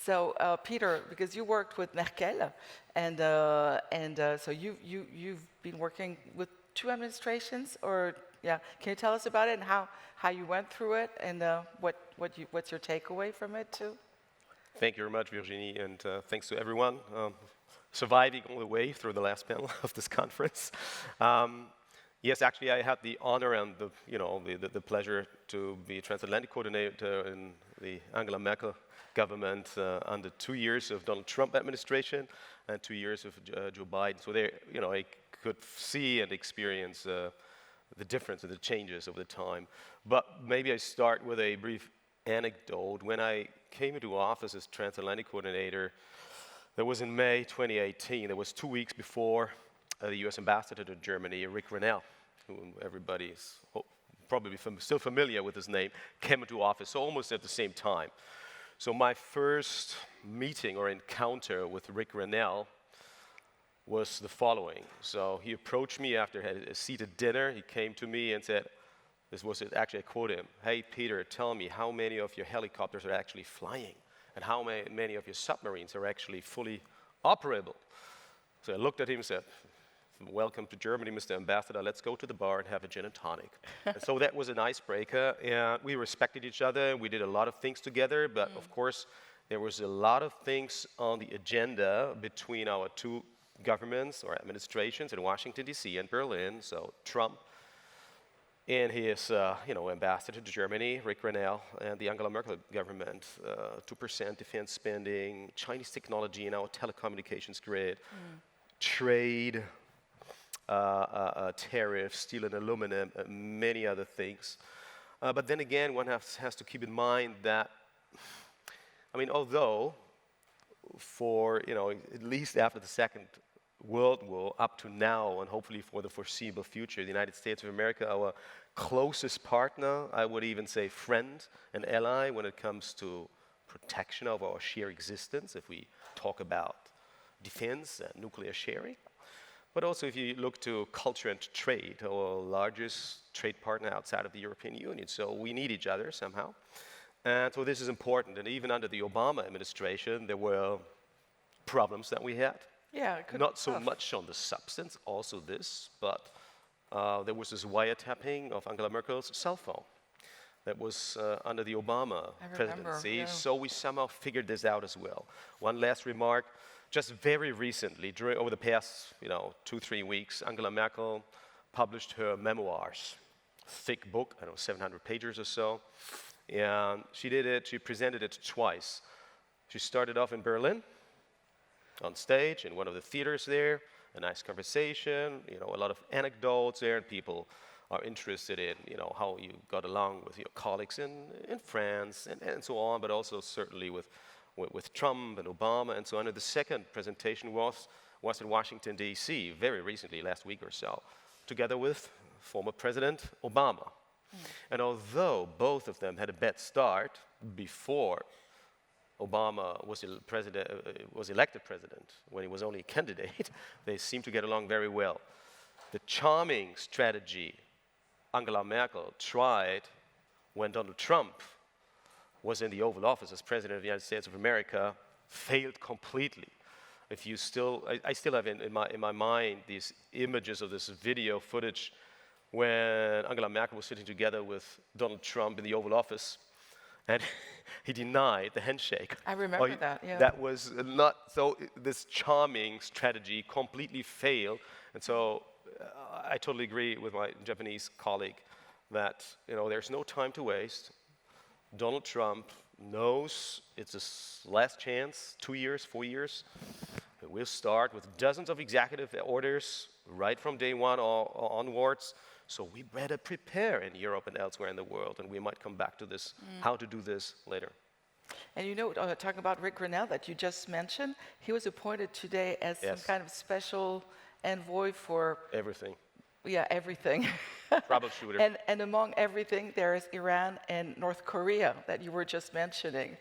So, Peter, because you worked with Merkel, and so you've been working with two administrations, or yeah, can you tell us about it and how you went through it, and what's your takeaway from it too? Thank you very much, Virginie, and thanks to everyone surviving all the way through the last panel of this conference. Yes, actually, I had the honor and the pleasure to be Transatlantic coordinator in the Angela Merkel government under 2 years of Donald Trump administration and 2 years of Joe Biden. So there, I could see and experience the difference and the changes over the time. But maybe I start with a brief anecdote. When I came into office as Transatlantic coordinator, that was in May 2018. That was 2 weeks before the U.S. ambassador to Germany, Rick Grenell, who everybody is probably still familiar with his name, came into office, so almost at the same time. So my first meeting or encounter with Rick Grenell was the following. So he approached me after a seat at dinner. He came to me and said, this was it, actually I quote him, "Hey Peter, tell me how many of your helicopters are actually flying and how many of your submarines are actually fully operable?" So I looked at him and said, "Welcome to Germany, Mr. Ambassador. Let's go to the bar and have a gin and tonic." And so that was an icebreaker, and we respected each other. We did a lot of things together, but of course, there was a lot of things on the agenda between our two governments or administrations in Washington, D.C. and Berlin. So Trump and his ambassador to Germany, Rick Grenell, and the Angela Merkel government, 2% defense spending, Chinese technology in our telecommunications grid, trade, tariffs, steel and aluminum, many other things. But then again, one has to keep in mind that, although for, at least after the Second World War up to now, and hopefully for the foreseeable future, the United States of America, our closest partner, I would even say friend and ally when it comes to protection of our sheer existence, if we talk about defense and nuclear sharing. But also if you look to culture and trade, our largest trade partner outside of the European Union. So we need each other somehow. And so this is important. And even under the Obama administration, there were problems that we had. Yeah, not so much on the substance, also this, but there was this wiretapping of Angela Merkel's cell phone that was under the Obama presidency. Yeah. So we somehow figured this out as well. One last remark, just very recently, over the past 2-3 weeks, Angela Merkel published her memoirs, thick book, 700 pages or so, and she presented it twice. She started off in Berlin, on stage in one of the theaters there, a nice conversation, a lot of anecdotes there, and people are interested in, how you got along with your colleagues in France and so on, but also certainly with Trump and Obama and so on. And the second presentation was in Washington, D.C., very recently, last week or so, together with former President Obama. And although both of them had a bad start before Obama was elected president, when he was only a candidate, they seemed to get along very well. The charming strategy Angela Merkel tried when Donald Trump was in the Oval Office as president of the United States of America failed completely. I still have in my mind these images of this video footage when Angela Merkel was sitting together with Donald Trump in the Oval Office, and he denied the handshake. I remember that, yeah. That was not, so this charming strategy completely failed. And so I totally agree with my Japanese colleague that, there's no time to waste. Donald Trump knows it's his last chance, 2 years, 4 years. We'll start with dozens of executive orders right from day one onwards. So we better prepare in Europe and elsewhere in the world, and we might come back to this, how to do this later. And talking about Rick Grenell that you just mentioned, he was appointed today as some kind of special envoy for... Everything. Yeah, everything. Troubleshooter. And among everything, there is Iran and North Korea that you were just mentioning.